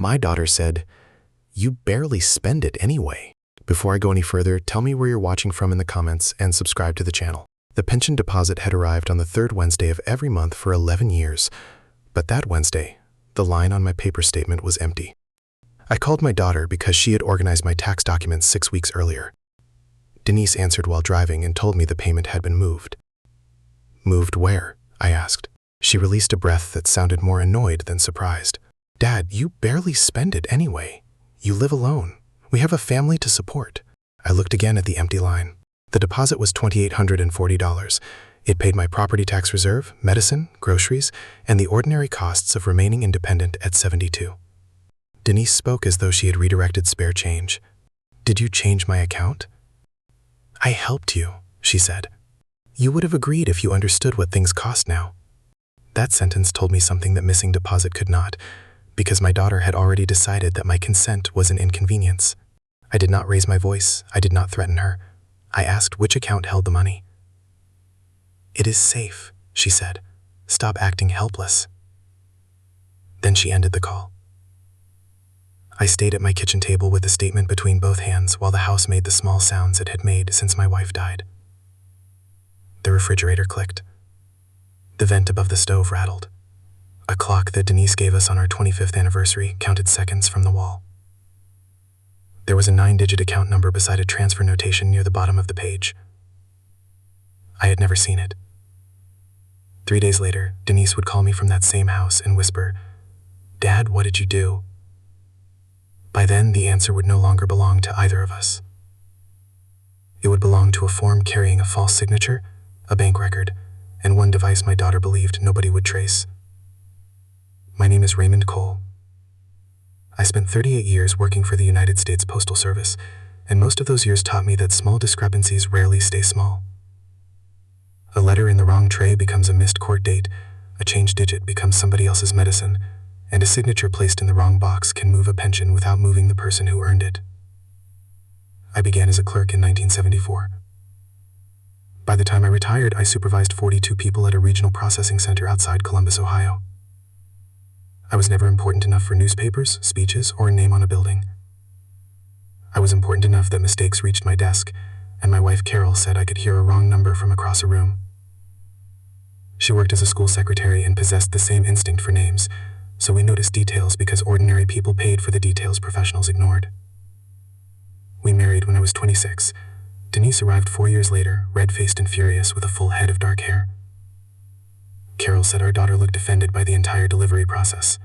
My daughter said, "You barely spend it anyway." Before I go any further, tell me where you're watching from in the comments and subscribe to the channel. The pension deposit had arrived on the third Wednesday of every month for 11 years, but that Wednesday, the line on my paper statement was empty. I called my daughter because she had organized my tax documents 6 weeks earlier. Denise answered while driving and told me the payment had been moved. Moved where? I asked. She released a breath that sounded more annoyed than surprised. "Dad, you barely spend it anyway. You live alone. We have a family to support." I looked again at the empty line. The deposit was $2,840. It paid my property tax reserve, medicine, groceries, and the ordinary costs of remaining independent at 72. Denise spoke as though she had redirected spare change. "Did you change my account?" "I helped you," she said. "You would have agreed if you understood what things cost now." That sentence told me something that missing deposit could not, because my daughter had already decided that my consent was an inconvenience. I did not raise my voice. I did not threaten her. I asked which account held the money. "It is safe," she said. "Stop acting helpless." Then she ended the call. I stayed at my kitchen table with the statement between both hands while the house made the small sounds it had made since my wife died. The refrigerator clicked. The vent above the stove rattled. A clock that Denise gave us on our 25th anniversary counted seconds from the wall. There was a 9-digit account number beside a transfer notation near the bottom of the page. I had never seen it. 3 days later, Denise would call me from that same house and whisper, "Dad, what did you do?" By then, the answer would no longer belong to either of us. It would belong to a form carrying a false signature, a bank record, and one device my daughter believed nobody would trace. My name is Raymond Cole. I spent 38 years working for the United States Postal Service, and most of those years taught me that small discrepancies rarely stay small. A letter in the wrong tray becomes a missed court date, a changed digit becomes somebody else's medicine, and a signature placed in the wrong box can move a pension without moving the person who earned it. I began as a clerk in 1974. By the time I retired, I supervised 42 people at a regional processing center outside Columbus, Ohio. I was never important enough for newspapers, speeches, or a name on a building. I was important enough that mistakes reached my desk, and my wife Carol said I could hear a wrong number from across a room. She worked as a school secretary and possessed the same instinct for names, so we noticed details because ordinary people paid for the details professionals ignored. We married when I was 26. Denise arrived 4 years later, red-faced and furious with a full head of dark hair. Carol said our daughter looked offended by the entire delivery process.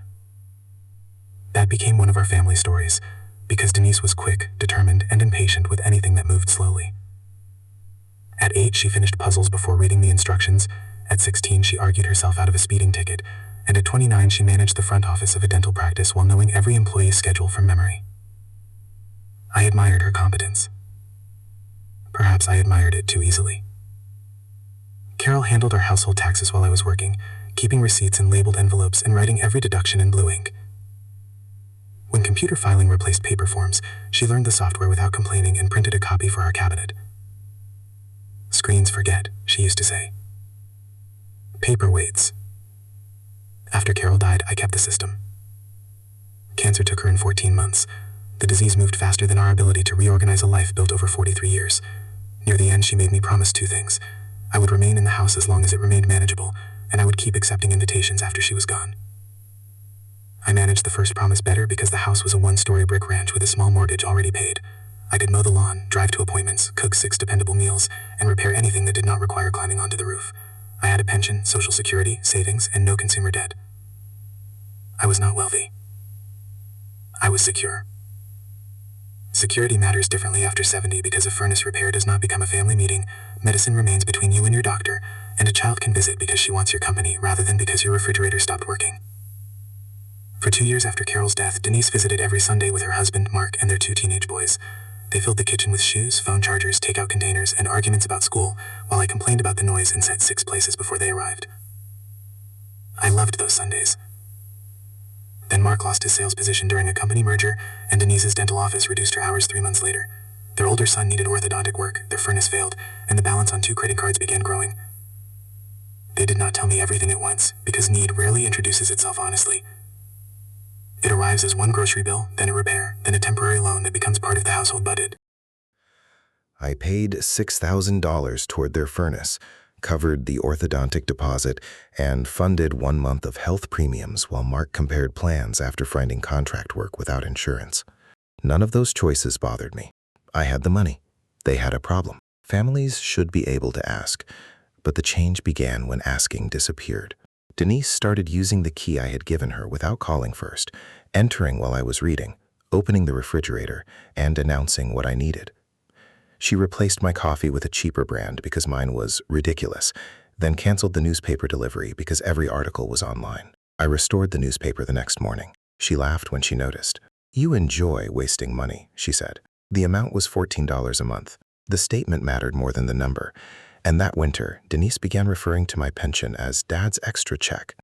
That became one of our family stories, because Denise was quick, determined, and impatient with anything that moved slowly. At 8, she finished puzzles before reading the instructions. At 16, she argued herself out of a speeding ticket, and at 29, she managed the front office of a dental practice while knowing every employee's schedule from memory. I admired her competence. Perhaps I admired it too easily. Carol handled our household taxes while I was working, keeping receipts in labeled envelopes and writing every deduction in blue ink. When computer filing replaced paper forms, she learned the software without complaining and printed a copy for our cabinet. "Screens forget," she used to say. "Paper waits." After Carol died, I kept the system. Cancer took her in 14 months. The disease moved faster than our ability to reorganize a life built over 43 years. Near the end, she made me promise 2 things. I would remain in the house as long as it remained manageable, and I would keep accepting invitations after she was gone. I managed the first promise better because the house was a 1-story brick ranch with a small mortgage already paid. I could mow the lawn, drive to appointments, cook 6 dependable meals, and repair anything that did not require climbing onto the roof. I had a pension, Social Security, savings, and no consumer debt. I was not wealthy. I was secure. Security matters differently after 70 because a furnace repair does not become a family meeting, medicine remains between you and your doctor, and a child can visit because she wants your company rather than because your refrigerator stopped working. For 2 years after Carol's death, Denise visited every Sunday with her husband, Mark, and their 2 teenage boys. They filled the kitchen with shoes, phone chargers, takeout containers, and arguments about school, while I complained about the noise and said 6 places before they arrived. I loved those Sundays. Then Mark lost his sales position during a company merger, and Denise's dental office reduced her hours 3 months later. Their older son needed orthodontic work, their furnace failed, and the balance on 2 credit cards began growing. They did not tell me everything at once, because need rarely introduces itself honestly. It arrives as one grocery bill, then a repair, then a temporary loan that becomes part of the household budget. I paid $6,000 toward their furnace, covered the orthodontic deposit, and funded 1 month of health premiums while Mark compared plans after finding contract work without insurance. None of those choices bothered me. I had the money. They had a problem. Families should be able to ask, but the change began when asking disappeared. Denise started using the key I had given her without calling first, entering while I was reading, opening the refrigerator, and announcing what I needed. She replaced my coffee with a cheaper brand because mine was ridiculous, then canceled the newspaper delivery because every article was online. I restored the newspaper the next morning. She laughed when she noticed. "You enjoy wasting money," she said. The amount was $14 a month. The statement mattered more than the number. And that winter, Denise began referring to my pension as Dad's extra check.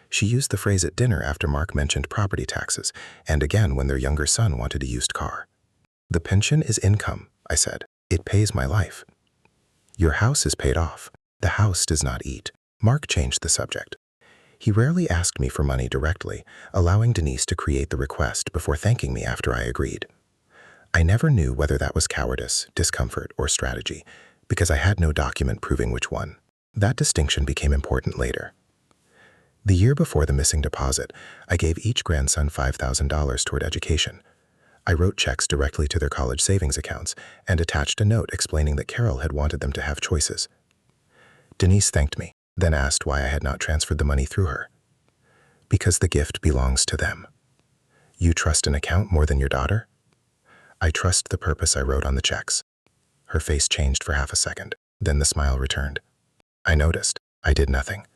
She used the phrase at dinner after Mark mentioned property taxes, and again when their younger son wanted a used car. "The pension is income," I said. "It pays my life." "Your house is paid off. The house does not eat." Mark changed the subject. He rarely asked me for money directly, allowing Denise to create the request before thanking me after I agreed. I never knew whether that was cowardice, discomfort, or strategy, because I had no document proving which one. That distinction became important later. The year before the missing deposit, I gave each grandson $5,000 toward education. I wrote checks directly to their college savings accounts and attached a note explaining that Carol had wanted them to have choices. Denise thanked me, then asked why I had not transferred the money through her. "Because the gift belongs to them." "You trust an account more than your daughter?" "I trust the purpose I wrote on the checks." Her face changed for half a second, then the smile returned. I noticed. I did nothing.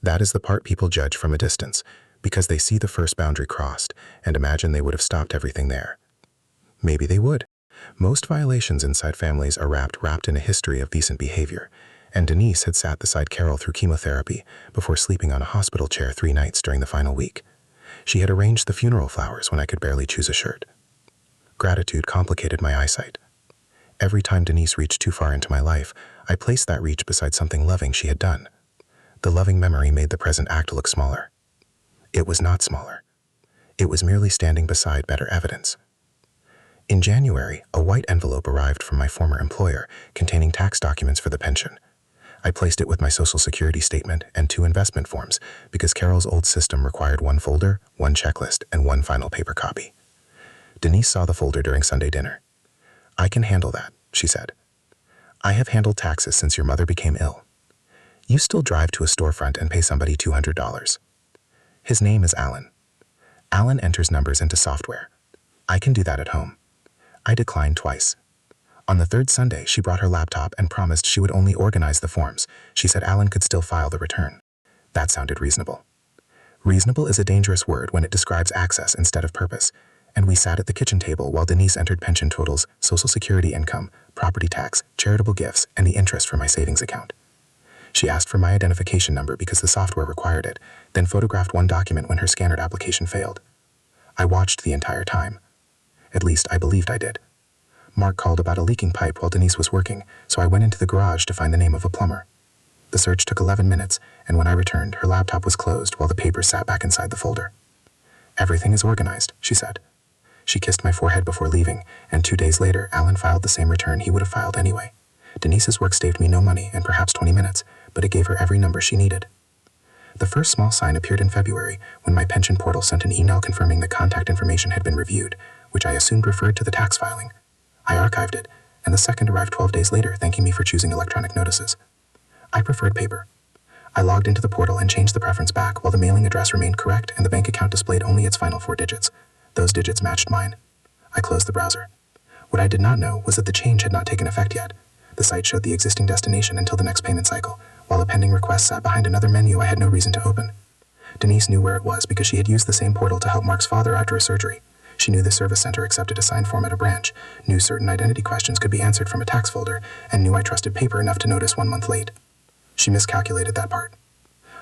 That is the part people judge from a distance, because they see the first boundary crossed and imagine they would have stopped everything there. Maybe they would. Most violations inside families are wrapped in a history of decent behavior, and Denise had sat beside Carol through chemotherapy before sleeping on a hospital chair 3 nights during the final week. She had arranged the funeral flowers when I could barely choose a shirt. Gratitude complicated my eyesight. Every time Denise reached too far into my life, I placed that reach beside something loving she had done. The loving memory made the present act look smaller. It was not smaller. It was merely standing beside better evidence. In January, a white envelope arrived from my former employer containing tax documents for the pension. I placed it with my Social Security statement and 2 investment forms because Carol's old system required 1 folder, 1 checklist, and 1 final paper copy. Denise saw the folder during Sunday dinner. "I can handle that," she said. "I have handled taxes since your mother became ill. You still drive to a storefront and pay somebody $200. His name is Alan. Alan enters numbers into software. I can do that at home." I declined twice. On the 3rd Sunday, she brought her laptop and promised she would only organize the forms. She said Alan could still file the return. That sounded reasonable. Reasonable is a dangerous word when it describes access instead of purpose, and we sat at the kitchen table while Denise entered pension totals, Social Security income, property tax, charitable gifts, and the interest from my savings account. She asked for my identification number because the software required it, then photographed 1 document when her scanned application failed. I watched the entire time. At least I believed I did. Mark called about a leaking pipe while Denise was working, so I went into the garage to find the name of a plumber. The search took 11 minutes, and when I returned, her laptop was closed while the papers sat back inside the folder. "Everything is organized," she said. She kissed my forehead before leaving, and 2 days later, Alan filed the same return he would have filed anyway. Denise's work saved me no money and perhaps 20 minutes, but it gave her every number she needed. The first small sign appeared in February when my pension portal sent an email confirming that contact information had been reviewed, which I assumed referred to the tax filing. I archived it, and the second arrived 12 days later, thanking me for choosing electronic notices. I preferred paper. I logged into the portal and changed the preference back while the mailing address remained correct and the bank account displayed only its final 4 digits. Those digits matched mine. I closed the browser. What I did not know was that the change had not taken effect yet. The site showed the existing destination until the next payment cycle, while a pending request sat behind another menu I had no reason to open. Denise knew where it was because she had used the same portal to help Mark's father after a surgery. She knew the service center accepted a signed form at a branch, knew certain identity questions could be answered from a tax folder, and knew I trusted paper enough to notice 1 month late. She miscalculated that part.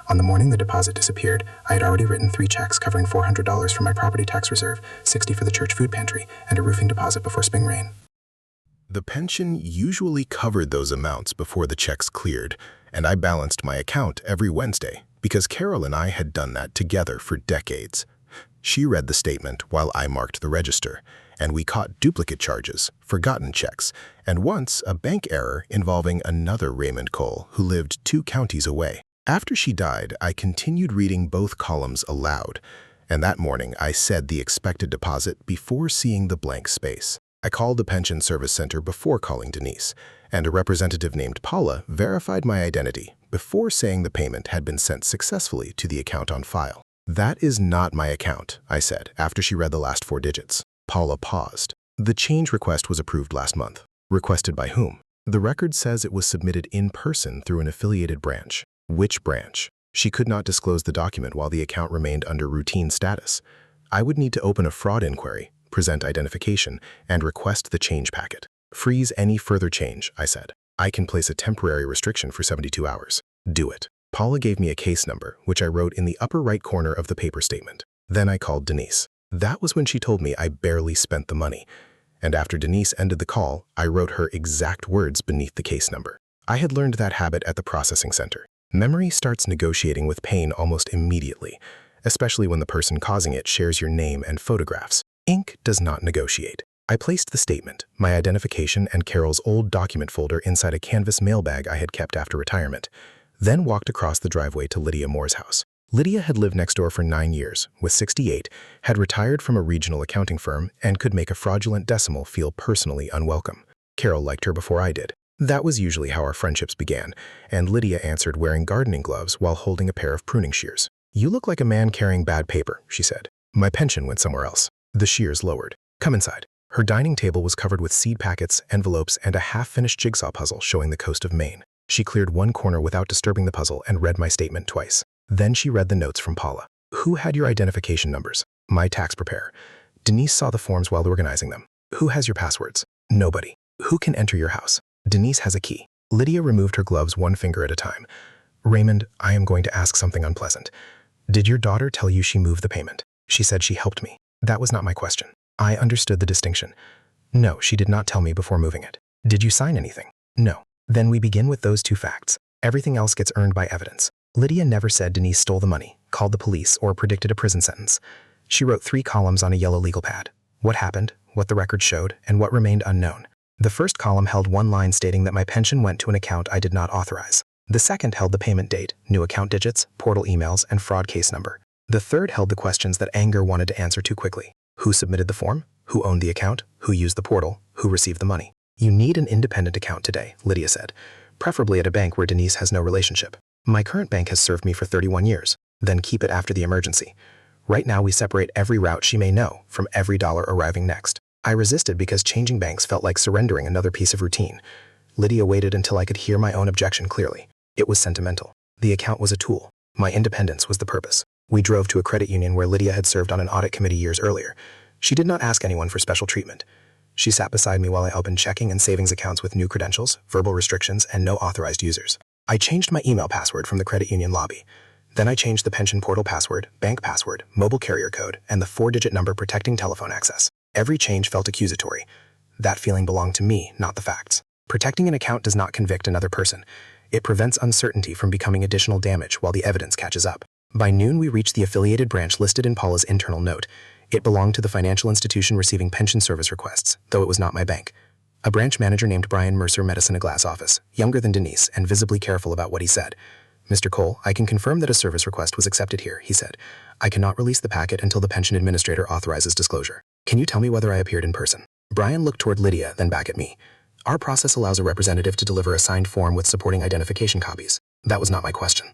On the morning the deposit disappeared, I had already written 3 checks covering $400 from my property tax reserve, $60 for the church food pantry, and a roofing deposit before spring rain. The pension usually covered those amounts before the checks cleared, and I balanced my account every Wednesday because Carol and I had done that together for decades. She read the statement while I marked the register, and we caught duplicate charges, forgotten checks, and once a bank error involving another Raymond Cole who lived 2 counties away. After she died, I continued reading both columns aloud, and that morning I said the expected deposit before seeing the blank space. I called the pension service center before calling Denise, and a representative named Paula verified my identity before saying the payment had been sent successfully to the account on file. "That is not my account," I said after she read the last 4 digits. Paula paused. "The change request was approved last month." "Requested by whom?" "The record says it was submitted in person through an affiliated branch." "Which branch?" She could not disclose the document while the account remained under routine status. I would need to open a fraud inquiry, present identification, and request the change packet. "Freeze any further change," I said. "I can place a temporary restriction for 72 hours. Do it." Paula gave me a case number, which I wrote in the upper right corner of the paper statement. Then I called Denise. That was when she told me I barely spent the money. And after Denise ended the call, I wrote her exact words beneath the case number. I had learned that habit at the processing center. Memory starts negotiating with pain almost immediately, especially when the person causing it shares your name and photographs. Ink does not negotiate. I placed the statement, my identification, and Carol's old document folder inside a canvas mailbag I had kept after retirement, then walked across the driveway to Lydia Moore's house. Lydia had lived next door for 9 years, was 68, had retired from a regional accounting firm, and could make a fraudulent decimal feel personally unwelcome. Carol liked her before I did. That was usually how our friendships began, and Lydia answered wearing gardening gloves while holding a pair of pruning shears. "You look like a man carrying bad paper," she said. "My pension went somewhere else." The shears lowered. "Come inside." Her dining table was covered with seed packets, envelopes, and a half-finished jigsaw puzzle showing the coast of Maine. She cleared one corner without disturbing the puzzle and read my statement twice. Then she read the notes from Paula. "Who had your identification numbers?" "My tax preparer." "Denise saw the forms while organizing them." "Who has your passwords?" "Nobody." "Who can enter your house?" "Denise has a key." Lydia removed her gloves one finger at a time. "Raymond, I am going to ask something unpleasant. Did your daughter tell you she moved the payment?" "She said she helped me." "That was not my question." I understood the distinction. "No, she did not tell me before moving it." "Did you sign anything?" "No." "Then we begin with those 2 facts. Everything else gets earned by evidence." Lydia never said Denise stole the money, called the police, or predicted a prison sentence. She wrote 3 columns on a yellow legal pad. What happened, what the record showed, and what remained unknown. The first column held one line stating that my pension went to an account I did not authorize. The second held the payment date, new account digits, portal emails, and fraud case number. The third held the questions that Anger wanted to answer too quickly. Who submitted the form? Who owned the account? Who used the portal? Who received the money? "You need an independent account today," Lydia said, "preferably at a bank where Denise has no relationship. My current bank has served me for 31 years. Then keep it after the emergency. Right now we separate every route she may know from every dollar arriving next." I resisted because changing banks felt like surrendering another piece of routine. Lydia waited until I could hear my own objection clearly. It was sentimental. The account was a tool. My independence was the purpose. We drove to a credit union where Lydia had served on an audit committee years earlier. She did not ask anyone for special treatment. She sat beside me while I opened checking and savings accounts with new credentials, verbal restrictions, and no authorized users. I changed my email password from the credit union lobby. Then I changed the pension portal password, bank password, mobile carrier code, and the 4-digit number protecting telephone access. Every change felt accusatory. That feeling belonged to me, not the facts. Protecting an account does not convict another person. It prevents uncertainty from becoming additional damage while the evidence catches up. By noon, we reached the affiliated branch listed in Paula's internal note. It belonged to the financial institution receiving pension service requests, though it was not my bank. A branch manager named Brian Mercer met us in a glass office, younger than Denise and visibly careful about what he said. "Mr. Cole, I can confirm that a service request was accepted here," he said. "I cannot release the packet until the pension administrator authorizes disclosure. Can you tell me whether I appeared in person?" Brian looked toward Lydia, then back at me. "Our process allows a representative to deliver a signed form with supporting identification copies." That was not my question.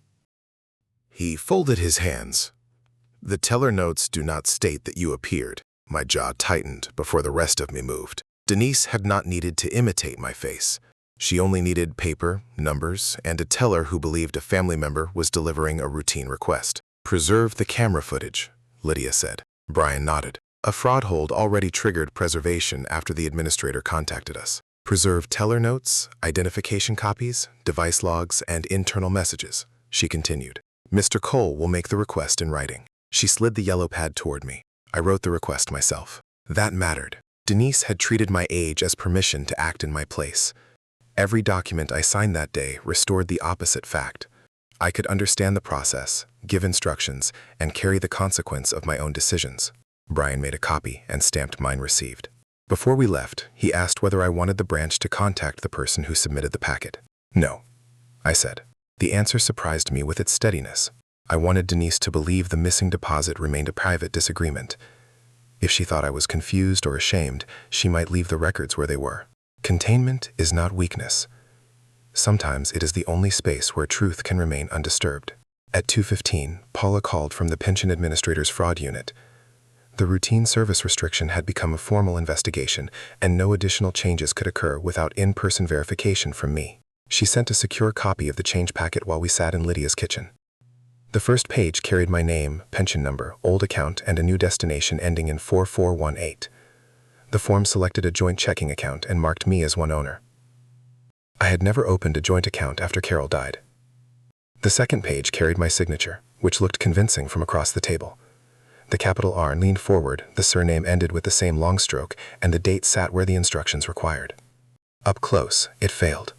He folded his hands. "The teller notes do not state that you appeared." My jaw tightened before the rest of me moved. Denise had not needed to imitate my face. She only needed paper, numbers, and a teller who believed a family member was delivering a routine request. "Preserve the camera footage," Lydia said. Brian nodded. A fraud hold already triggered preservation after the administrator contacted us. "Preserve teller notes, identification copies, device logs, and internal messages," she continued. "Mr. Cole will make the request in writing." She slid the yellow pad toward me. I wrote the request myself. That mattered. Denise had treated my age as permission to act in my place. Every document I signed that day restored the opposite fact. I could understand the process, give instructions, and carry the consequence of my own decisions. Brian made a copy and stamped mine received. Before we left, he asked whether I wanted the branch to contact the person who submitted the packet. No, I said. The answer surprised me with its steadiness. I wanted Denise to believe the missing deposit remained a private disagreement. If she thought I was confused or ashamed, she might leave the records where they were. Containment is not weakness. Sometimes it is the only space where truth can remain undisturbed. At 2:15, Paula called from the pension administrator's fraud unit. The routine service restriction had become a formal investigation, and no additional changes could occur without in-person verification from me. She sent a secure copy of the change packet while we sat in Lydia's kitchen. The first page carried my name, pension number, old account, and a new destination ending in 4418. The form selected a joint checking account and marked me as one owner. I had never opened a joint account after Carol died. The second page carried my signature, which looked convincing from across the table. The capital R leaned forward, the surname ended with the same long stroke, and the date sat where the instructions required. Up close, it failed.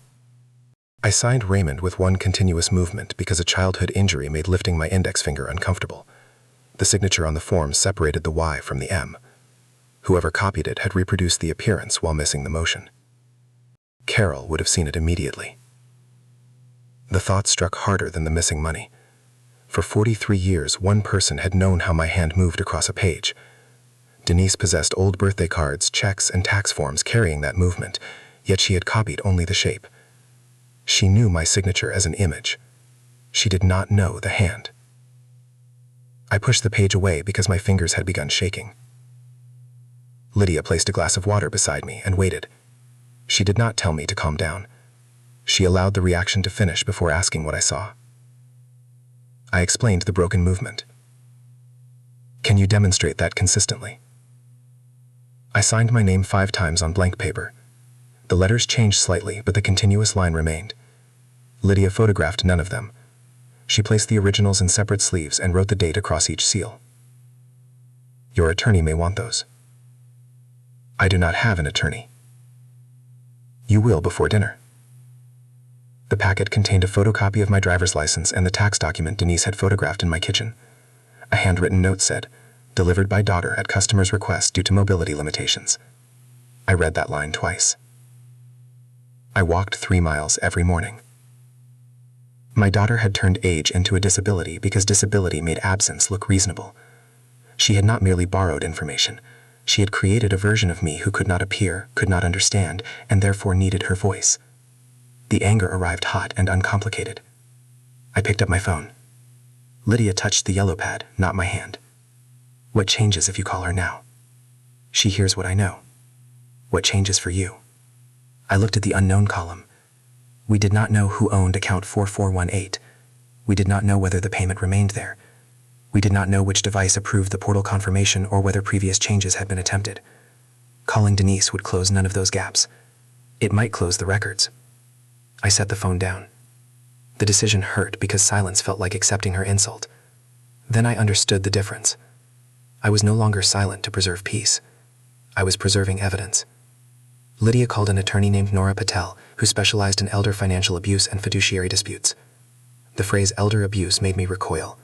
I signed Raymond with one continuous movement because a childhood injury made lifting my index finger uncomfortable. The signature on the form separated the Y from the M. Whoever copied it had reproduced the appearance while missing the motion. Carol would have seen it immediately. The thought struck harder than the missing money. For 43 years, one person had known how my hand moved across a page. Denise possessed old birthday cards, checks, and tax forms carrying that movement, yet she had copied only the shape. She knew my signature as an image. She did not know the hand. I pushed the page away because my fingers had begun shaking. Lydia placed a glass of water beside me and waited. She did not tell me to calm down. She allowed the reaction to finish before asking what I saw. I explained the broken movement. Can you demonstrate that consistently? I signed my name 5 times on blank paper. The letters changed slightly, but the continuous line remained. Lydia photographed none of them. She placed the originals in separate sleeves and wrote the date across each seal. Your attorney may want those. I do not have an attorney. You will before dinner. The packet contained a photocopy of my driver's license and the tax document Denise had photographed in my kitchen. A handwritten note said, "Delivered by daughter at customer's request due to mobility limitations." I read that line twice. I walked 3 miles every morning. My daughter had turned age into a disability because disability made absence look reasonable. She had not merely borrowed information. She had created a version of me who could not appear, could not understand, and therefore needed her voice. The anger arrived hot and uncomplicated. I picked up my phone. Lydia touched the yellow pad, not my hand. What changes if you call her now? She hears what I know. What changes for you? I looked at the unknown column. We did not know who owned account 4418. We did not know whether the payment remained there. We did not know which device approved the portal confirmation or whether previous changes had been attempted. Calling Denise would close none of those gaps. It might close the records. I set the phone down. The decision hurt because silence felt like accepting her insult. Then I understood the difference. I was no longer silent to preserve peace. I was preserving evidence. Lydia called an attorney named Nora Patel, who specialized in elder financial abuse and fiduciary disputes. The phrase elder abuse made me recoil.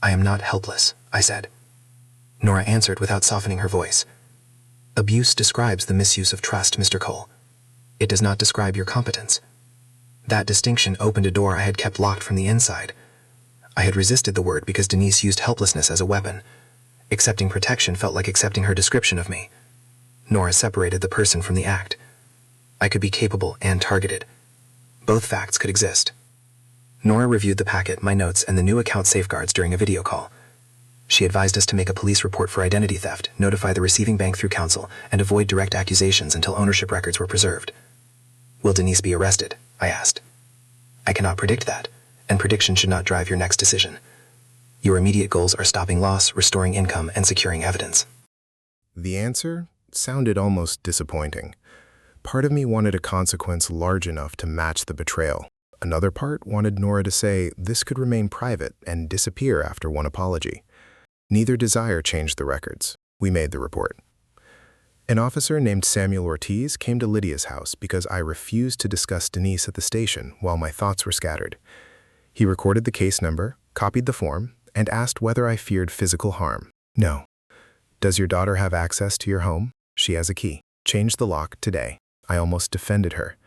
I am not helpless, I said. Nora answered without softening her voice. Abuse describes the misuse of trust, Mr. Cole. It does not describe your competence. That distinction opened a door I had kept locked from the inside. I had resisted the word because Denise used helplessness as a weapon. Accepting protection felt like accepting her description of me. Nora separated the person from the act. I could be capable and targeted. Both facts could exist. Nora reviewed the packet, my notes, and the new account safeguards during a video call. She advised us to make a police report for identity theft, notify the receiving bank through counsel, and avoid direct accusations until ownership records were preserved. Will Denise be arrested? I asked. I cannot predict that, and prediction should not drive your next decision. Your immediate goals are stopping loss, restoring income, and securing evidence. The answer sounded almost disappointing. Part of me wanted a consequence large enough to match the betrayal. Another part wanted Nora to say this could remain private and disappear after one apology. Neither desire changed the records. We made the report. An officer named Samuel Ortiz came to Lydia's house because I refused to discuss Denise at the station while my thoughts were scattered. He recorded the case number, copied the form, and asked whether I feared physical harm. No. Does your daughter have access to your home? She has a key. Change the lock today. I almost defended her.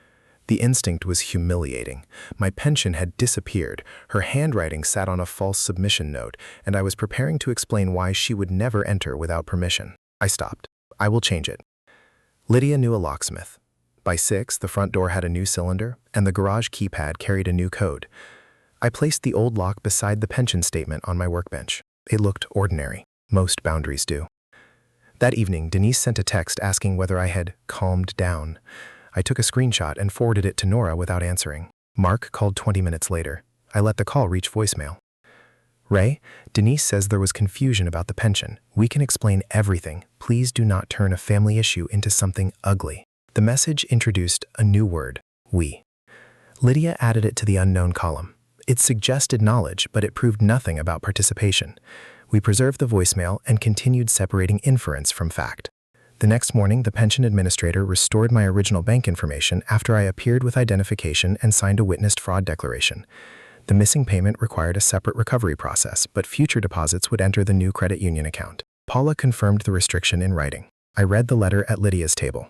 The instinct was humiliating. My pension had disappeared, her handwriting sat on a false submission note, and I was preparing to explain why she would never enter without permission. I stopped. I will change it. Lydia knew a locksmith. By 6, the front door had a new cylinder, and the garage keypad carried a new code. I placed the old lock beside the pension statement on my workbench. It looked ordinary. Most boundaries do. That evening, Denise sent a text asking whether I had calmed down. I took a screenshot and forwarded it to Nora without answering. Mark called 20 minutes later. I let the call reach voicemail. Ray, Denise says there was confusion about the pension. We can explain everything. Please do not turn a family issue into something ugly. The message introduced a new word, we. Lydia added it to the unknown column. It suggested knowledge, but it proved nothing about participation. We preserved the voicemail and continued separating inference from fact. The next morning, the pension administrator restored my original bank information after I appeared with identification and signed a witnessed fraud declaration. The missing payment required a separate recovery process, but future deposits would enter the new credit union account. Paula confirmed the restriction in writing. I read the letter at Lydia's table.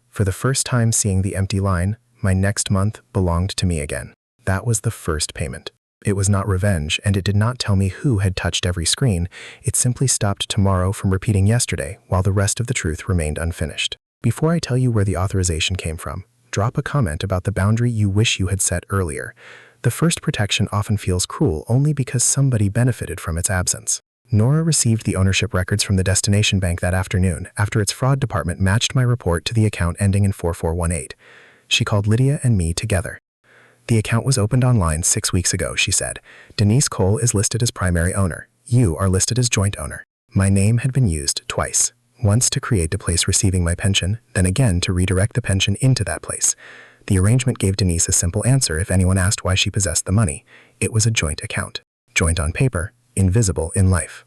For the first time seeing the empty line, my next month belonged to me again. That was the first payment. It was not revenge, and it did not tell me who had touched every screen. It simply stopped tomorrow from repeating yesterday, while the rest of the truth remained unfinished. Before I tell you where the authorization came from, drop a comment about the boundary you wish you had set earlier. The first protection often feels cruel only because somebody benefited from its absence. Nora received the ownership records from the destination bank that afternoon after its fraud department matched my report to the account ending in 4418. She called Lydia and me together. The account was opened online 6 weeks ago, she said. Denise Cole is listed as primary owner. You are listed as joint owner. My name had been used twice. Once to create the place receiving my pension, then again to redirect the pension into that place. The arrangement gave Denise a simple answer if anyone asked why she possessed the money. It was a joint account. Joint on paper, invisible in life.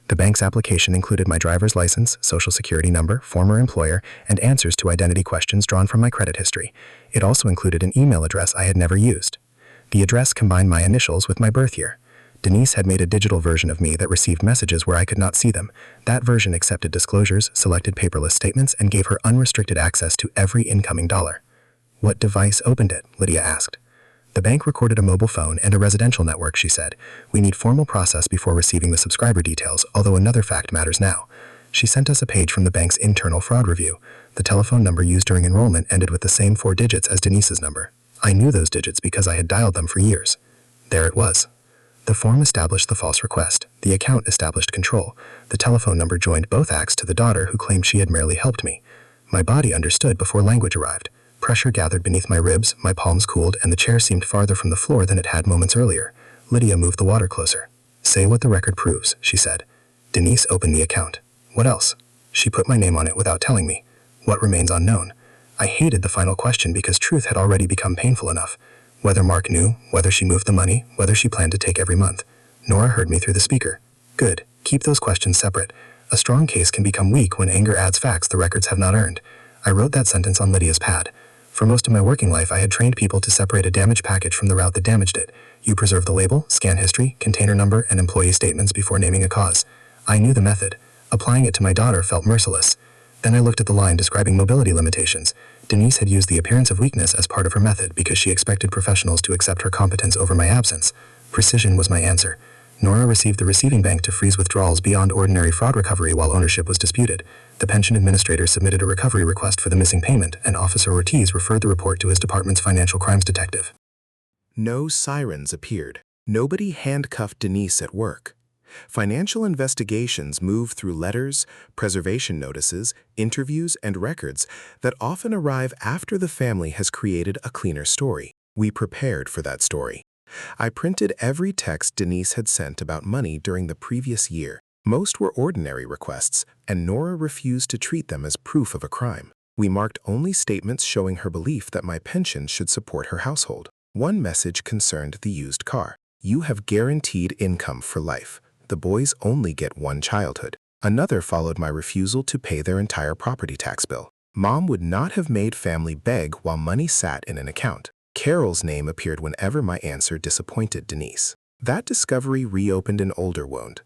The bank's application included my driver's license, social security number, former employer, and answers to identity questions drawn from my credit history. It also included an email address I had never used. The address combined my initials with my birth year. Denise had made a digital version of me that received messages where I could not see them. That version accepted disclosures, selected paperless statements, and gave her unrestricted access to every incoming dollar. What device opened it? Lydia asked. The bank recorded a mobile phone and a residential network, she said. We need formal process before receiving the subscriber details, although another fact matters now. She sent us a page from the bank's internal fraud review. The telephone number used during enrollment ended with the same 4 digits as Denise's number. I knew those digits because I had dialed them for years. There it was. The form established the false request. The account established control. The telephone number joined both acts to the daughter who claimed she had merely helped me. My body understood before language arrived. Pressure gathered beneath my ribs, my palms cooled, and the chair seemed farther from the floor than it had moments earlier. Lydia moved the water closer. Say what the record proves, she said. Denise opened the account. What else? She put my name on it without telling me. What remains unknown? I hated the final question because truth had already become painful enough. Whether Mark knew, whether she moved the money, whether she planned to take every month. Nora heard me through the speaker. Good. Keep those questions separate. A strong case can become weak when anger adds facts the records have not earned. I wrote that sentence on Lydia's pad. For most of my working life, I had trained people to separate a damaged package from the route that damaged it. You preserve the label, scan history, container number, and employee statements before naming a cause. I knew the method. Applying it to my daughter felt merciless. Then I looked at the line describing mobility limitations. Denise had used the appearance of weakness as part of her method because she expected professionals to accept her competence over my absence. Precision was my answer. Nora received the receiving bank to freeze withdrawals beyond ordinary fraud recovery while ownership was disputed. The pension administrator submitted a recovery request for the missing payment, and Officer Ortiz referred the report to his department's financial crimes detective. No sirens appeared. Nobody handcuffed Denise at work. Financial investigations move through letters, preservation notices, interviews, and records that often arrive after the family has created a cleaner story. We prepared for that story. I printed every text Denise had sent about money during the previous year. Most were ordinary requests, and Nora refused to treat them as proof of a crime. We marked only statements showing her belief that my pension should support her household. One message concerned the used car. You have guaranteed income for life. The boys only get one childhood. Another followed my refusal to pay their entire property tax bill. Mom would not have made family beg while money sat in an account. Carol's name appeared whenever my answer disappointed Denise. That discovery reopened an older wound.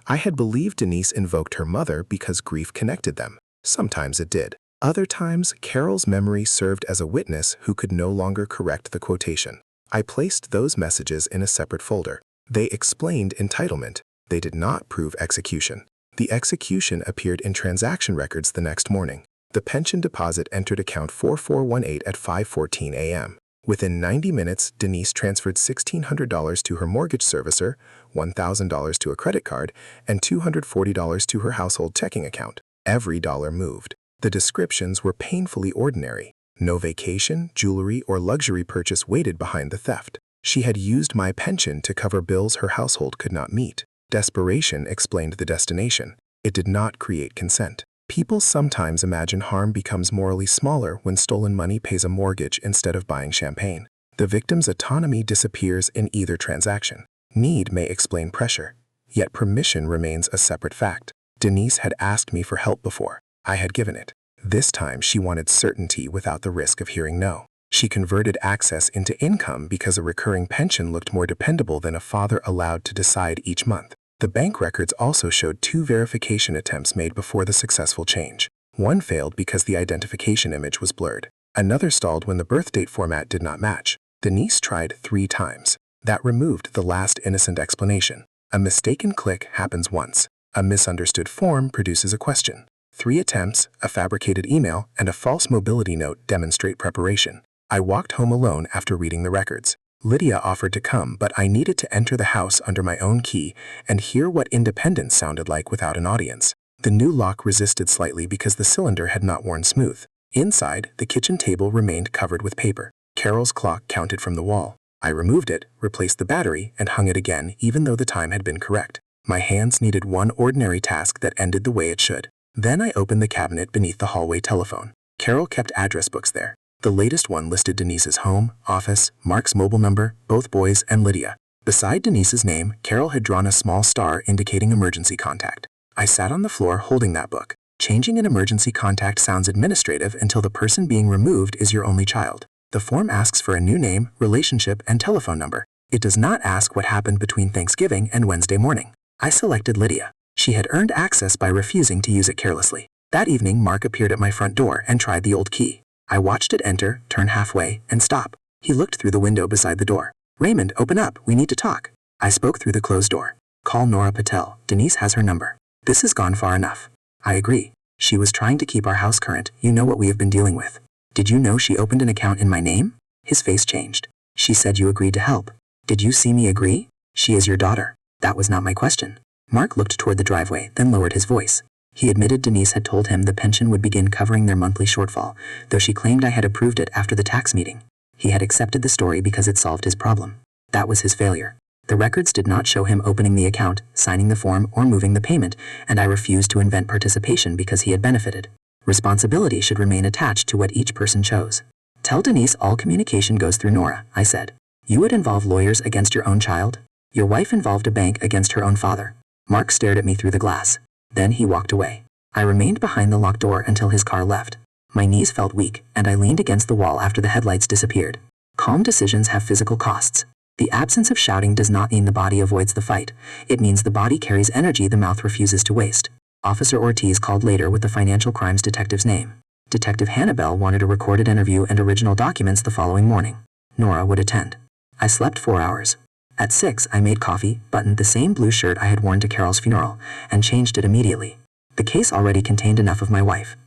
I had believed Denise invoked her mother because grief connected them. Sometimes it did. Other times, Carol's memory served as a witness who could no longer correct the quotation. I placed those messages in a separate folder. They explained entitlement. They did not prove execution. The execution appeared in transaction records the next morning. The pension deposit entered account 4418 at 5:14 a.m. Within 90 minutes, Denise transferred $1,600 to her mortgage servicer, $1,000 to a credit card, and $240 to her household checking account. Every dollar moved. The descriptions were painfully ordinary. No vacation, jewelry, or luxury purchase waited behind the theft. She had used my pension to cover bills her household could not meet. Desperation explained the destination. It did not create consent. People sometimes imagine harm becomes morally smaller when stolen money pays a mortgage instead of buying champagne. The victim's autonomy disappears in either transaction. Need may explain pressure, yet permission remains a separate fact. Denise had asked me for help before. I had given it. This time she wanted certainty without the risk of hearing no. She converted access into income because a recurring pension looked more dependable than a father allowed to decide each month. The bank records also showed 2 verification attempts made before the successful change. One failed because the identification image was blurred. Another stalled when the birth date format did not match. Denise tried 3 times. That removed the last innocent explanation. A mistaken click happens once. A misunderstood form produces a question. 3 attempts, a fabricated email, and a false mobility note demonstrate preparation. I walked home alone after reading the records. Lydia offered to come, but I needed to enter the house under my own key and hear what independence sounded like without an audience. The new lock resisted slightly because the cylinder had not worn smooth. Inside, the kitchen table remained covered with paper. Carol's clock counted from the wall. I removed it, replaced the battery, and hung it again even though the time had been correct. My hands needed one ordinary task that ended the way it should. Then I opened the cabinet beneath the hallway telephone. Carol kept address books there. The latest one listed Denise's home, office, Mark's mobile number, both boys, and Lydia. Beside Denise's name, Carol had drawn a small star indicating emergency contact. I sat on the floor holding that book. Changing an emergency contact sounds administrative until the person being removed is your only child. The form asks for a new name, relationship, and telephone number. It does not ask what happened between Thanksgiving and Wednesday morning. I selected Lydia. She had earned access by refusing to use it carelessly. That evening, Mark appeared at my front door and tried the old key. I watched it enter, turn halfway, and stop. He looked through the window beside the door. "Raymond, open up. We need to talk." I spoke through the closed door. "Call Nora Patel. Denise has her number." "This has gone far enough." "I agree. She was trying to keep our house current. You know what we have been dealing with." "Did you know she opened an account in my name?" His face changed. "She said you agreed to help." "Did you see me agree? She is your daughter." "That was not my question." Mark looked toward the driveway, then lowered his voice. He admitted Denise had told him the pension would begin covering their monthly shortfall, though she claimed I had approved it after the tax meeting. He had accepted the story because it solved his problem. That was his failure. The records did not show him opening the account, signing the form, or moving the payment, and I refused to invent participation because he had benefited. Responsibility should remain attached to what each person chose. "Tell Denise all communication goes through Nora," I said. "You would involve lawyers against your own child? Your wife involved a bank against her own father." Mark stared at me through the glass. Then he walked away. I remained behind the locked door until his car left. My knees felt weak, and I leaned against the wall after the headlights disappeared. Calm decisions have physical costs. The absence of shouting does not mean the body avoids the fight. It means the body carries energy the mouth refuses to waste. Officer Ortiz called later with the financial crimes detective's name. Detective Hannibal wanted a recorded interview and original documents the following morning. Nora would attend. I slept 4 hours. At 6, I made coffee, buttoned the same blue shirt I had worn to Carol's funeral, and changed it immediately. The case already contained enough of my wife.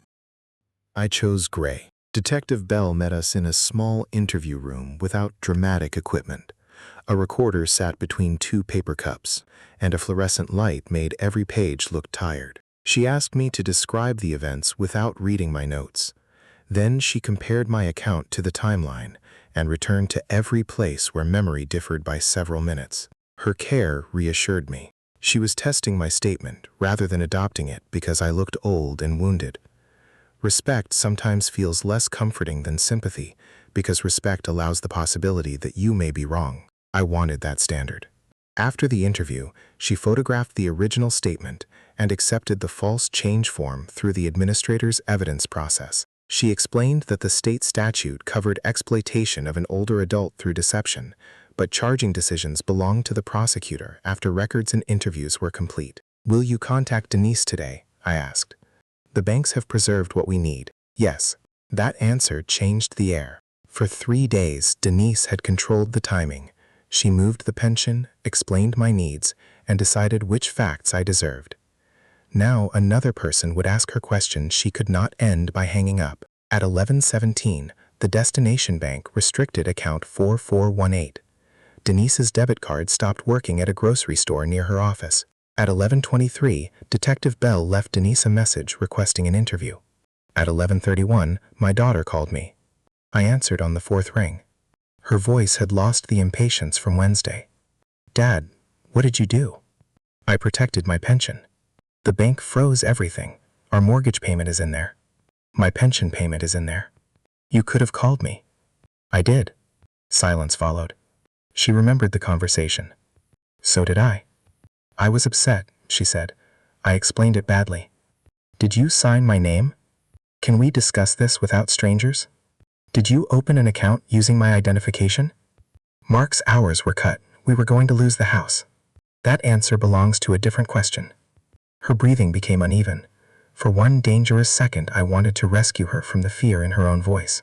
I chose gray. Detective Bell met us in a small interview room without dramatic equipment. A recorder sat between 2 paper cups, and a fluorescent light made every page look tired. She asked me to describe the events without reading my notes. Then she compared my account to the timeline and returned to every place where memory differed by several minutes. Her care reassured me. She was testing my statement rather than adopting it because I looked old and wounded. Respect sometimes feels less comforting than sympathy because respect allows the possibility that you may be wrong. I wanted that standard. After the interview, she photographed the original statement and accepted the false change form through the administrator's evidence process. She explained that the state statute covered exploitation of an older adult through deception, but charging decisions belonged to the prosecutor after records and interviews were complete. "Will you contact Denise today?" I asked. "The banks have preserved what we need." "Yes." That answer changed the air. For 3 days, Denise had controlled the timing. She moved the pension, explained my needs, and decided which facts I deserved. Now another person would ask her questions she could not end by hanging up. At 11:17, the destination bank restricted account 4418. Denise's debit card stopped working at a grocery store near her office. At 11:23, Detective Bell left Denise a message requesting an interview. At 11:31, my daughter called me. I answered on the 4th ring. Her voice had lost the impatience from Wednesday. "Dad, what did you do?" "I protected my pension. The bank froze everything. Our mortgage payment is in there. My pension payment is in there. You could have called me." "I did." Silence followed. She remembered the conversation. "So did I." "I was upset," she said. "I explained it badly." "Did you sign my name? Can we discuss this without strangers? Did you open an account using my identification?" Mark's hours were cut. We were going to lose the house. That answer belongs to a different question. Her breathing became uneven. For one dangerous second, I wanted to rescue her from the fear in her own voice.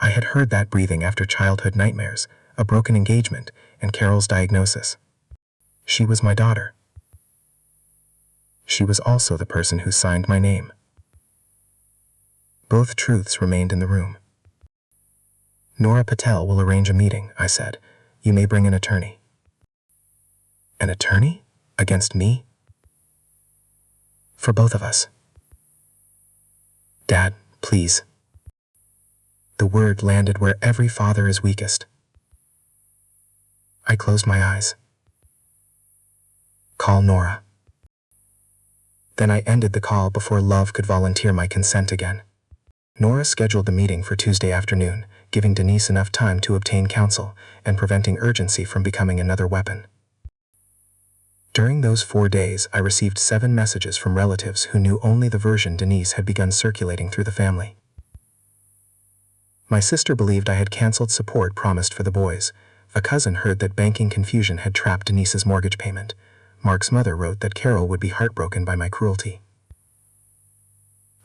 I had heard that breathing after childhood nightmares, a broken engagement, and Carol's diagnosis. She was my daughter. She was also the person who signed my name. Both truths remained in the room. "Nora Patel will arrange a meeting," I said. "You may bring an attorney." "An attorney? Against me?" "For both of us." "Dad, please." The word landed where every father is weakest. I closed my eyes. "Call Nora." Then I ended the call before love could volunteer my consent again. Nora scheduled the meeting for Tuesday afternoon, giving Denise enough time to obtain counsel and preventing urgency from becoming another weapon. During those 4 days, I received 7 messages from relatives who knew only the version Denise had begun circulating through the family. My sister believed I had canceled support promised for the boys. A cousin heard that banking confusion had trapped Denise's mortgage payment. Mark's mother wrote that Carol would be heartbroken by my cruelty.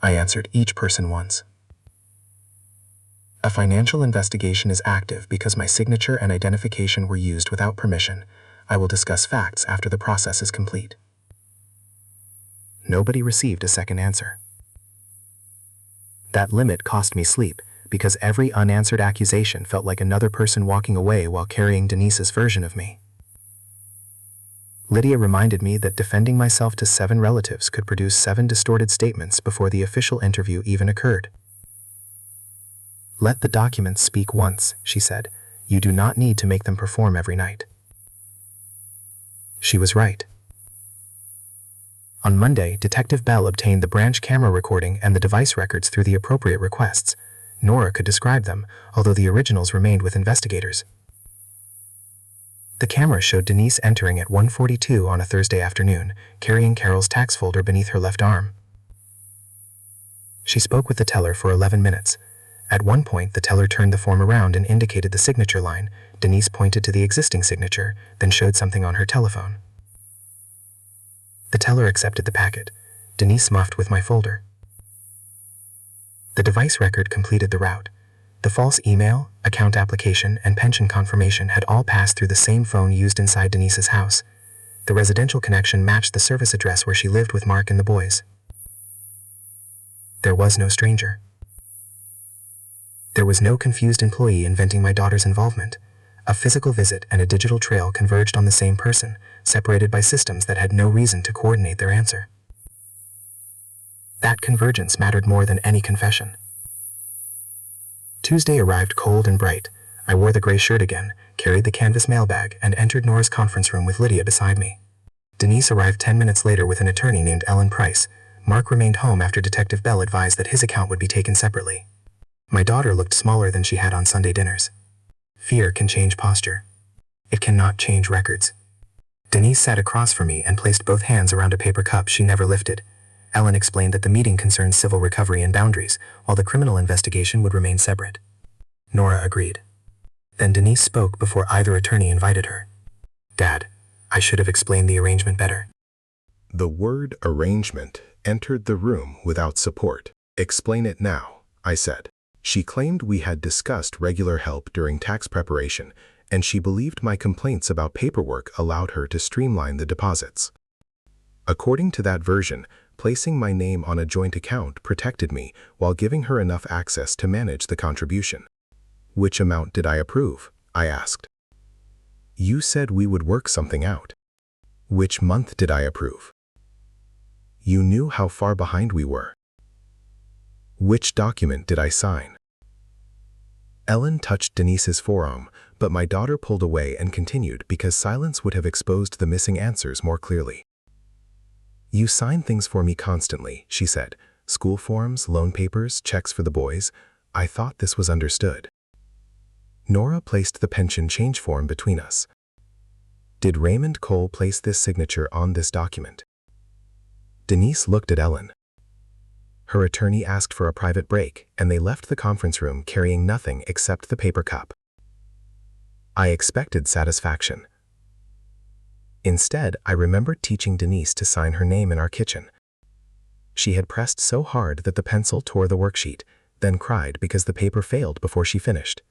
I answered each person once. "A financial investigation is active because my signature and identification were used without permission. I will discuss facts after the process is complete." Nobody received a second answer. That limit cost me sleep, because every unanswered accusation felt like another person walking away while carrying Denise's version of me. Lydia reminded me that defending myself to 7 relatives could produce 7 distorted statements before the official interview even occurred. "Let the documents speak once," she said. "You do not need to make them perform every night." She was right. On Monday, Detective Bell obtained the branch camera recording and the device records through the appropriate requests. Nora could describe them, although the originals remained with investigators. The camera showed Denise entering at 1:42 on a Thursday afternoon, carrying Carol's tax folder beneath her left arm. She spoke with the teller for 11 minutes. At one point, the teller turned the form around and indicated the signature line. Denise pointed to the existing signature, then showed something on her telephone. The teller accepted the packet. Denise muffed with my folder. The device record completed the route. The false email, account application, and pension confirmation had all passed through the same phone used inside Denise's house. The residential connection matched the service address where she lived with Mark and the boys. There was no stranger. There was no confused employee inventing my daughter's involvement. A physical visit and a digital trail converged on the same person, separated by systems that had no reason to coordinate their answer. That convergence mattered more than any confession. Tuesday arrived cold and bright. I wore the gray shirt again, carried the canvas mailbag, and entered Nora's conference room with Lydia beside me. Denise arrived 10 minutes later with an attorney named Ellen Price. Mark remained home after Detective Bell advised that his account would be taken separately. My daughter looked smaller than she had on Sunday dinners. Fear can change posture. It cannot change records. Denise sat across from me and placed both hands around a paper cup she never lifted. Ellen explained that the meeting concerned civil recovery and boundaries, while the criminal investigation would remain separate. Nora agreed. Then Denise spoke before either attorney invited her. Dad, I should have explained the arrangement better. The word arrangement entered the room without support. Explain it now, I said. She claimed we had discussed regular help during tax preparation, and she believed my complaints about paperwork allowed her to streamline the deposits. According to that version, placing my name on a joint account protected me while giving her enough access to manage the contribution. Which amount did I approve? I asked. You said we would work something out. Which month did I approve? You knew how far behind we were. Which document did I sign? Ellen touched Denise's forearm, but my daughter pulled away and continued because silence would have exposed the missing answers more clearly. You sign things for me constantly, she said. School forms, loan papers, checks for the boys. I thought this was understood. Nora placed the pension change form between us. Did Raymond Cole place this signature on this document? Denise looked at Ellen. Her attorney asked for a private break, and they left the conference room carrying nothing except the paper cup. I expected satisfaction. Instead, I remembered teaching Denise to sign her name in our kitchen. She had pressed so hard that the pencil tore the worksheet, then cried because the paper failed before she finished.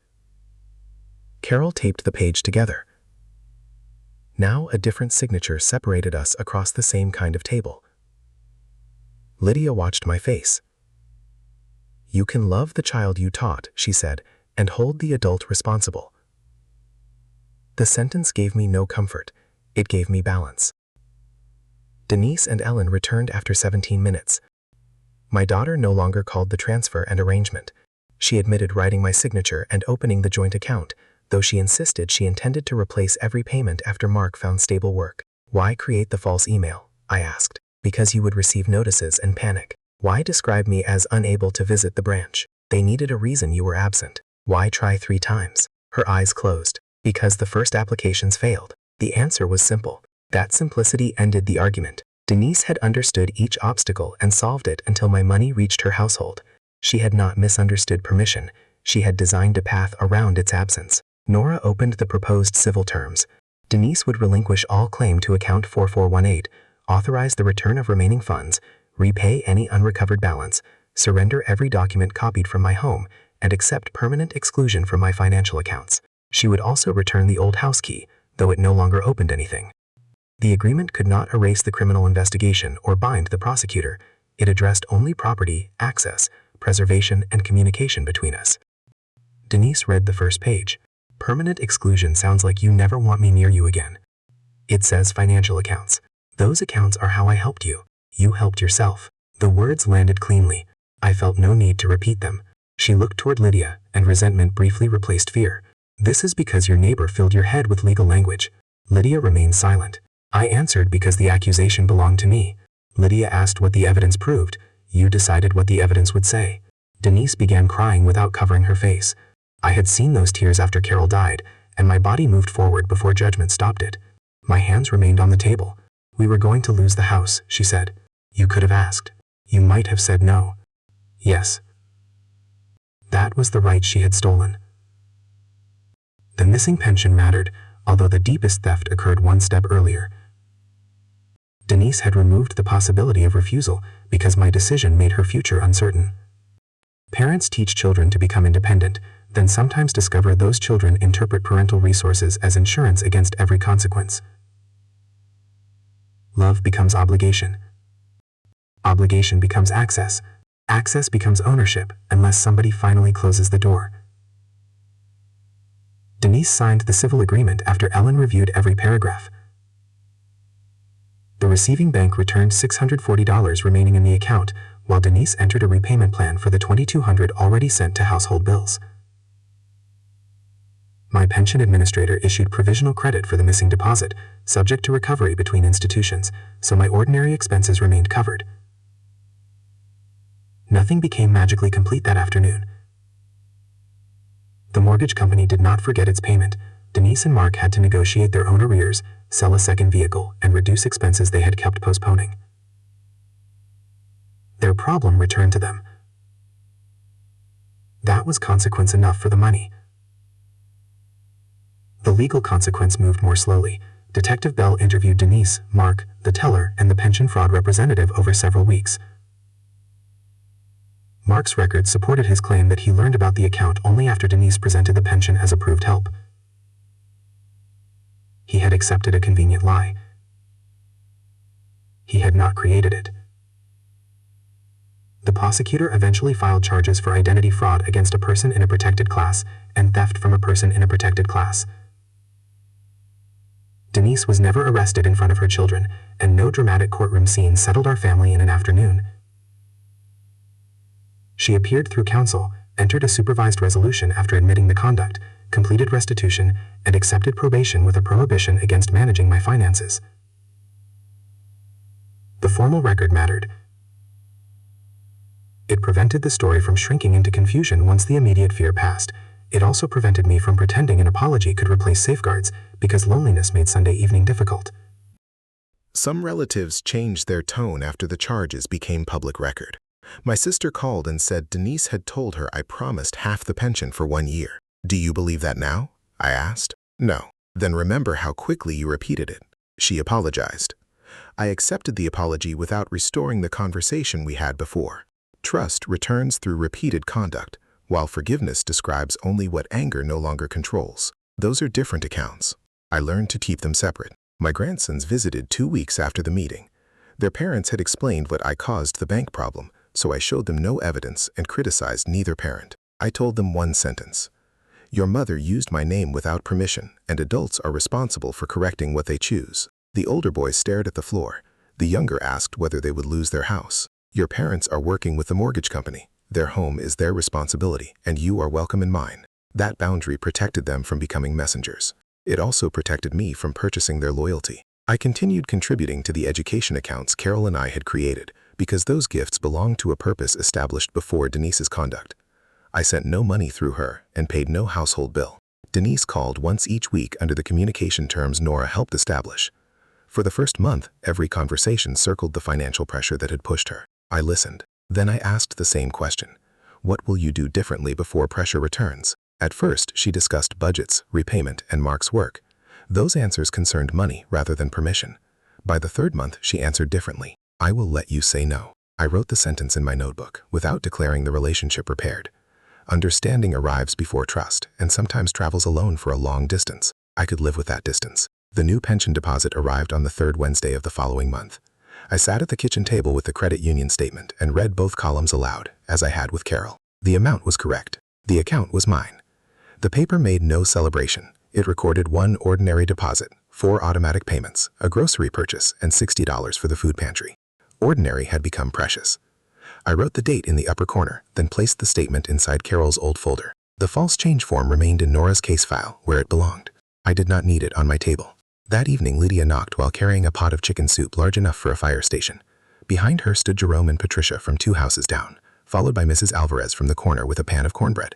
Carol taped the page together. Now a different signature separated us across the same kind of table. Lydia watched my face. You can love the child you taught, she said, and hold the adult responsible. The sentence gave me no comfort. It gave me balance. Denise and Ellen returned after 17 minutes. My daughter no longer called the transfer and arrangement. She admitted writing my signature and opening the joint account, though she insisted she intended to replace every payment after Mark found stable work. Why create the false email? I asked. Because you would receive notices and panic. Why describe me as unable to visit the branch? They needed a reason you were absent. Why try 3 times? Her eyes closed. Because the first applications failed. The answer was simple. That simplicity ended the argument. Denise had understood each obstacle and solved it until my money reached her household. She had not misunderstood permission. She had designed a path around its absence. Nora opened the proposed civil terms. Denise would relinquish all claim to account 4418, authorize the return of remaining funds, repay any unrecovered balance, surrender every document copied from my home, and accept permanent exclusion from my financial accounts. She would also return the old house key, though it no longer opened anything. The agreement could not erase the criminal investigation or bind the prosecutor. It addressed only property, access, preservation, and communication between us. Denise read the first page. Permanent exclusion sounds like you never want me near you again. It says financial accounts. Those accounts are how I helped you. You helped yourself. The words landed cleanly. I felt no need to repeat them. She looked toward Lydia, and resentment briefly replaced fear. This is because your neighbor filled your head with legal language. Lydia remained silent. I answered because the accusation belonged to me. Lydia asked what the evidence proved. You decided what the evidence would say. Denise began crying without covering her face. I had seen those tears after Carol died, and my body moved forward before judgment stopped it. My hands remained on the table. We were going to lose the house, she said. You could have asked. You might have said no. Yes. That was the right she had stolen. The missing pension mattered, although the deepest theft occurred one step earlier. Denise had removed the possibility of refusal because my decision made her future uncertain. Parents teach children to become independent, then sometimes discover those children interpret parental resources as insurance against every consequence. Love becomes obligation. Obligation becomes access. Access becomes ownership unless somebody finally closes the door. Denise signed the civil agreement after Ellen reviewed every paragraph. The receiving bank returned $640 remaining in the account, while Denise entered a repayment plan for the $2,200 already sent to household bills. My pension administrator issued provisional credit for the missing deposit, subject to recovery between institutions, so my ordinary expenses remained covered. Nothing became magically complete that afternoon. The mortgage company did not forget its payment. Denise and Mark had to negotiate their own arrears, sell a second vehicle, and reduce expenses they had kept postponing. their problem returned to them. That was consequence enough for the money. The legal consequence moved more slowly. Detective Bell interviewed Denise, Mark, the teller, and the pension fraud representative over several weeks. Mark's record supported his claim that he learned about the account only after Denise presented the pension as approved help. He had accepted a convenient lie. He had not created it. The prosecutor eventually filed charges for identity fraud against a person in a protected class and theft from a person in a protected class. Denise was never arrested in front of her children, and no dramatic courtroom scene settled our family in an afternoon. She appeared through counsel, entered a supervised resolution after admitting the conduct, completed restitution, and accepted probation with a prohibition against managing my finances. The formal record mattered. It prevented the story from shrinking into confusion once the immediate fear passed. It also prevented me from pretending an apology could replace safeguards, because loneliness made Sunday evening difficult. Some relatives changed their tone after the charges became public record. My sister called and said Denise had told her I promised half the pension for 1 year. "Do you believe that now?" I asked. "No." "Then remember how quickly you repeated it." She apologized. I accepted the apology without restoring the conversation we had before. Trust returns through repeated conduct, while forgiveness describes only what anger no longer controls. Those are different accounts. I learned to keep them separate. My grandsons visited 2 weeks after the meeting. Their parents had explained what I caused the bank problem, so I showed them no evidence and criticized neither parent. I told them one sentence: "Your mother used my name without permission, and adults are responsible for correcting what they choose." The older boys stared at the floor. The younger asked whether they would lose their house. "Your parents are working with the mortgage company. Their home is their responsibility, and you are welcome in mine." That boundary protected them from becoming messengers. It also protected me from purchasing their loyalty. I continued contributing to the education accounts Carol and I had created, because those gifts belonged to a purpose established before Denise's conduct. I sent no money through her and paid no household bill. Denise called once each week under the communication terms Nora helped establish. For the first month, every conversation circled the financial pressure that had pushed her. I listened. Then I asked the same question: "What will you do differently before pressure returns?" At first, she discussed budgets, repayment, and Mark's work. Those answers concerned money rather than permission. By the third month, she answered differently. "I will let you say no." I wrote the sentence in my notebook, without declaring the relationship repaired. Understanding arrives before trust, and sometimes travels alone for a long distance. I could live with that distance. The new pension deposit arrived on the third Wednesday of the following month. I sat at the kitchen table with the credit union statement and read both columns aloud, as I had with Carol. The amount was correct. The account was mine. The paper made no celebration. It recorded 1 ordinary deposit, 4 automatic payments, a grocery purchase, and $60 for the food pantry. Ordinary had become precious. I wrote the date in the upper corner, then placed the statement inside Carol's old folder. The false change form remained in Nora's case file, where it belonged. I did not need it on my table. That evening, Lydia knocked while carrying a pot of chicken soup large enough for a fire station. Behind her stood Jerome and Patricia from 2 houses down, followed by Mrs. Alvarez from the corner with a pan of cornbread.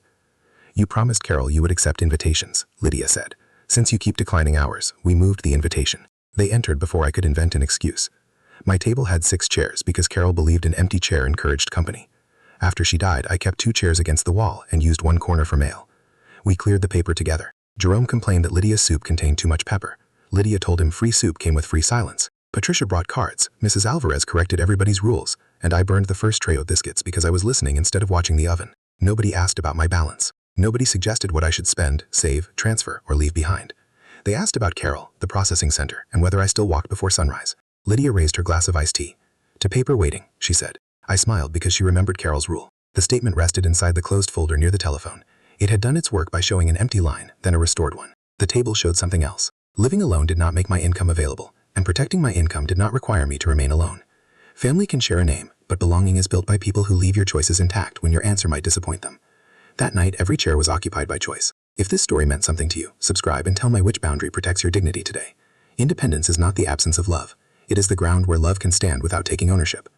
"You promised Carol you would accept invitations," Lydia said. "Since you keep declining ours, we moved the invitation." They entered before I could invent an excuse. My table had 6 chairs because Carol believed an empty chair encouraged company. After she died, I kept 2 chairs against the wall and used 1 corner for mail. We cleared the paper together. Jerome complained that Lydia's soup contained too much pepper. Lydia told him free soup came with free silence. Patricia brought cards. Mrs. Alvarez corrected everybody's rules, and I burned the first tray of biscuits because I was listening instead of watching the oven. Nobody asked about my balance. Nobody suggested what I should spend, save, transfer, or leave behind. They asked about Carol, the processing center, and whether I still walked before sunrise. Lydia raised her glass of iced tea. "To paper waiting," she said. I smiled because she remembered Carol's rule. The statement rested inside the closed folder near the telephone. It had done its work by showing an empty line, then a restored one. The table showed something else. Living alone did not make my income available, and protecting my income did not require me to remain alone. Family can share a name, but belonging is built by people who leave your choices intact when your answer might disappoint them. That night, every chair was occupied by choice. If this story meant something to you, subscribe and tell me which boundary protects your dignity today. Independence is not the absence of love. It is the ground where love can stand without taking ownership.